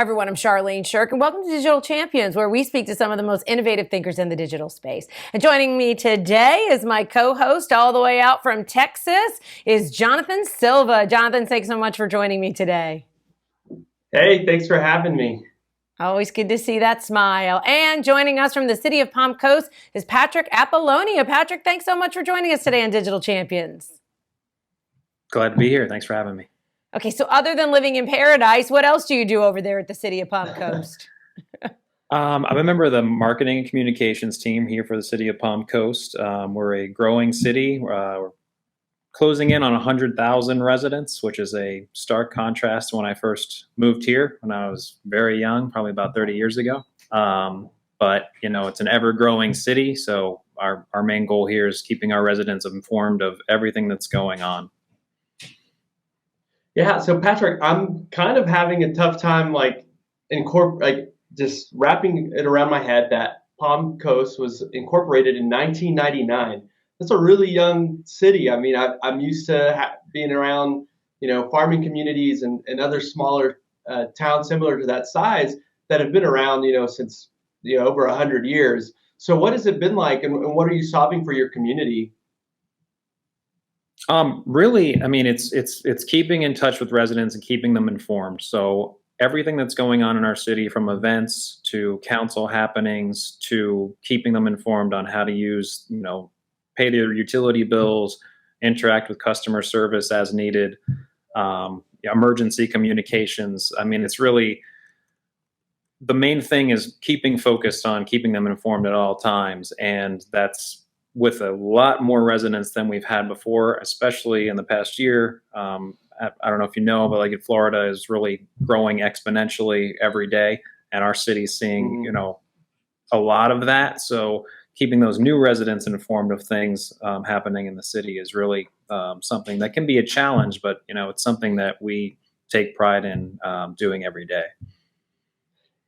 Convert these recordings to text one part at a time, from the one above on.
Hi, everyone. I'm Charlene Shirk, and welcome to Digital Champions, where we speak to some of the most innovative thinkers in the digital space. And joining me today is my co-host, all the way out from Texas, is Jonathan Silva. Jonathan, thanks so much for joining me today. Hey, thanks for having me. Always good to see that smile. And joining us from the city of Palm Coast is Patrick Appolonia. Patrick, thanks so much for joining us today on Digital Champions. Glad to be here. Thanks for having me. Okay, so other than living in paradise, what else do you do over there at the city of Palm Coast? I'm a member of the marketing and communications team here for the city of Palm Coast. We're a growing city. We're closing in on 100,000 residents, which is a stark contrast to when I first moved here when I was very young, probably about 30 years ago. But, you know, it's an ever-growing city, so our main goal here is keeping our residents informed of everything that's going on. Yeah, so Patrick, I'm kind of having a tough time just wrapping it around my head that Palm Coast was incorporated in 1999. That's a really young city. I mean, I'm used to being around, farming communities and other smaller towns similar to that size that have been around, since, over 100 years. So what has it been like, and what are you solving for your community? Really, I mean, it's keeping in touch with residents and keeping them informed. So everything that's going on in our city, from events to council happenings to keeping them informed on how to use, pay their utility bills, interact with customer service as needed, emergency communications. I mean, it's really, the main thing is keeping focused on keeping them informed at all times. And that's with a lot more residents than we've had before, especially in the past year. I don't know if you know, but like in Florida is really growing exponentially every day. And our city's seeing, a lot of that. So keeping those new residents informed of things happening in the city is really something that can be a challenge, but, it's something that we take pride in doing every day.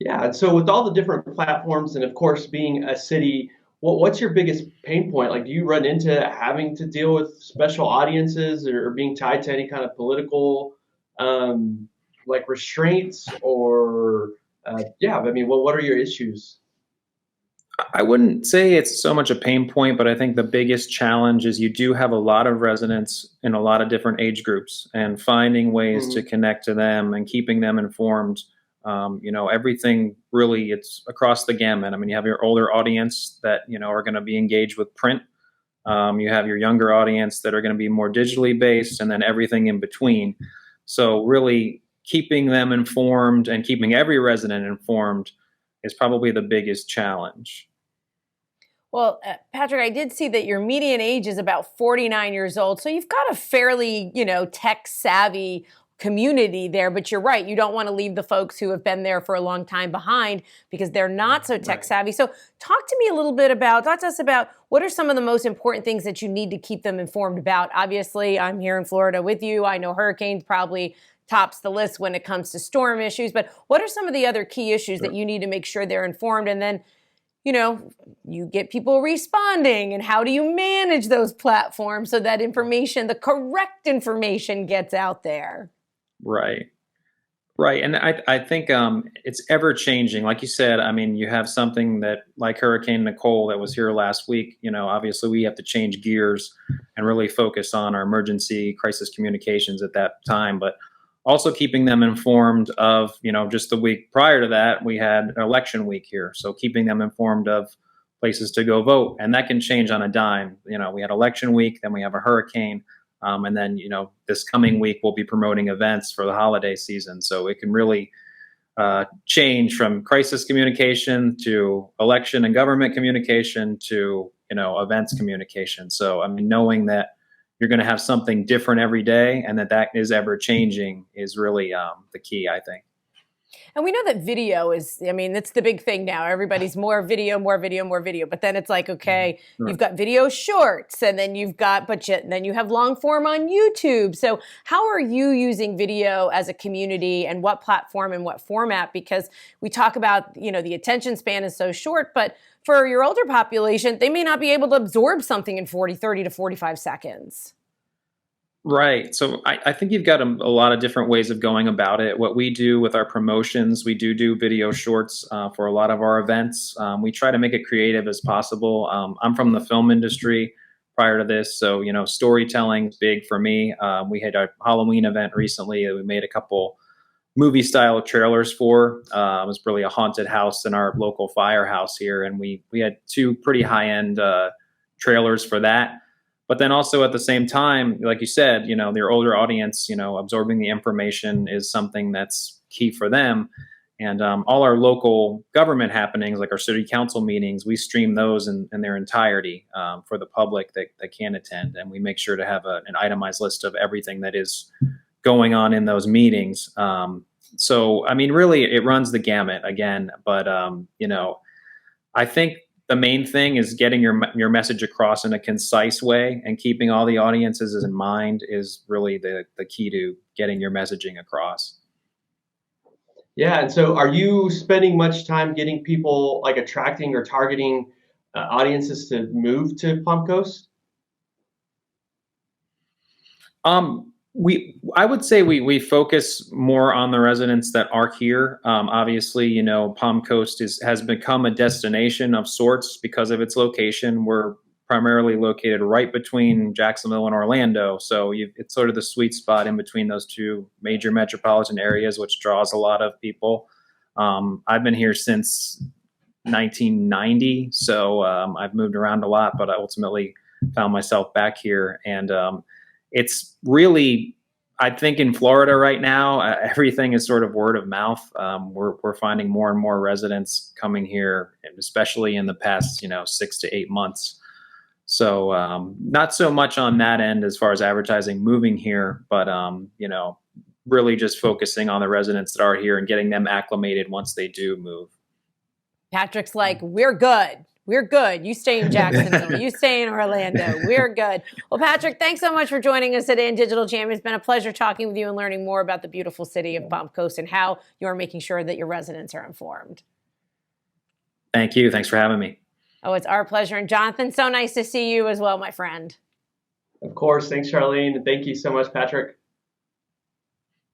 Yeah, and so with all the different platforms and of course being a city, what's your biggest pain point? Like, do you run into having to deal with special audiences or being tied to any kind of political restraints or what are your issues? I wouldn't say it's so much a pain point, but I think the biggest challenge is you do have a lot of residents in a lot of different age groups, and finding ways to connect to them and keeping them informed. Everything really, it's across the gamut. I mean, you have your older audience that, are going to be engaged with print. You have your younger audience that are going to be more digitally based, and then everything in between. So really keeping them informed and keeping every resident informed is probably the biggest challenge. Well, Patrick, I did see that your median age is about 49 years old. So you've got a fairly, tech savvy community there, but you're right. You don't want to leave the folks who have been there for a long time behind because they're not so tech savvy. So talk to us about what are some of the most important things that you need to keep them informed about. Obviously, I'm here in Florida with you. I know hurricanes probably tops the list when it comes to storm issues, but what are some of the other key issues that you need to make sure they're informed? And then, you get people responding, and how do you manage those platforms so that information, the correct information, gets out there? Right. And I think it's ever changing. Like you said, I mean, you have something that like Hurricane Nicole that was here last week, obviously we have to change gears and really focus on our emergency crisis communications at that time, but also keeping them informed of, just the week prior to that, we had election week here. So keeping them informed of places to go vote, and that can change on a dime. We had election week, then we have a hurricane. And then, this coming week, we'll be promoting events for the holiday season. So it can really change from crisis communication to election and government communication to, events communication. So, I mean, knowing that you're going to have something different every day and that is ever changing is really the key, I think. And we know that video is, it's the big thing now. Everybody's more video. But then it's like, okay, You've got video shorts, and then then you have long form on YouTube. So how are you using video as a community, and what platform and what format? Because we talk about, the attention span is so short, but for your older population, they may not be able to absorb something in 30 to 45 seconds. Right. So I think you've got a lot of different ways of going about it. What we do with our promotions, we do video shorts for a lot of our events. We try to make it creative as possible. I'm from the film industry prior to this, so storytelling's big for me. We had a Halloween event recently that we made a couple movie style trailers for. It was really a haunted house in our local firehouse here, and we had two pretty high end trailers for that. But then also at the same time, like you said, their older audience, absorbing the information is something that's key for them. And all our local government happenings, like our city council meetings, we stream those in their entirety for the public that can attend. And we make sure to have an itemized list of everything that is going on in those meetings. So, I mean, really, it runs the gamut again. But, I think the main thing is getting your message across in a concise way, and keeping all the audiences in mind is really the key to getting your messaging across. Yeah, and so are you spending much time getting people, like, attracting or targeting audiences to move to Palm Coast? I would say we focus more on the residents that are here. Obviously, Palm Coast has become a destination of sorts because of its location. We're primarily located right between Jacksonville and Orlando, so it's sort of the sweet spot in between those two major metropolitan areas, which draws a lot of people. I've been here since 1990, so I've moved around a lot, but I ultimately found myself back here. And it's really, I think in Florida right now, everything is sort of word of mouth. We're finding more and more residents coming here, especially in the past 6 to 8 months. So not so much on that end as far as advertising moving here, but really just focusing on the residents that are here and getting them acclimated once they do move. Patrick's like, we're good. We're good. You stay in Jacksonville. You stay in Orlando. We're good. Well, Patrick, thanks so much for joining us today in Digital Jam. It's been a pleasure talking with you and learning more about the beautiful city of Palm Coast and how you're making sure that your residents are informed. Thank you. Thanks for having me. Oh, it's our pleasure. And Jonathan, so nice to see you as well, my friend. Of course. Thanks, Charlene. And thank you so much, Patrick.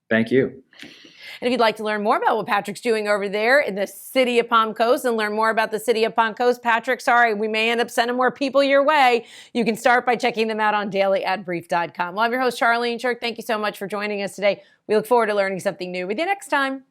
Thank you. And if you'd like to learn more about what Patrick's doing over there in the city of Palm Coast and learn more about the city of Palm Coast, Patrick, sorry, we may end up sending more people your way. You can start by checking them out on dailyadbrief.com. Well, I'm your host, Charlene Shirk. Thank you so much for joining us today. We look forward to learning something new with you next time.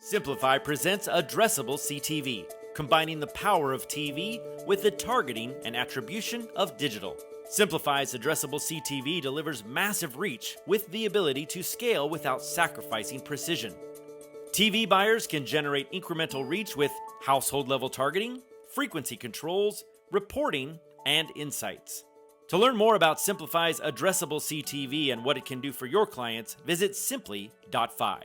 Simplify presents Addressable CTV, combining the power of TV with the targeting and attribution of digital. Simplify's Addressable CTV delivers massive reach with the ability to scale without sacrificing precision. TV buyers can generate incremental reach with household-level targeting, frequency controls, reporting, and insights. To learn more about Simplify's Addressable CTV and what it can do for your clients, visit simply.fi.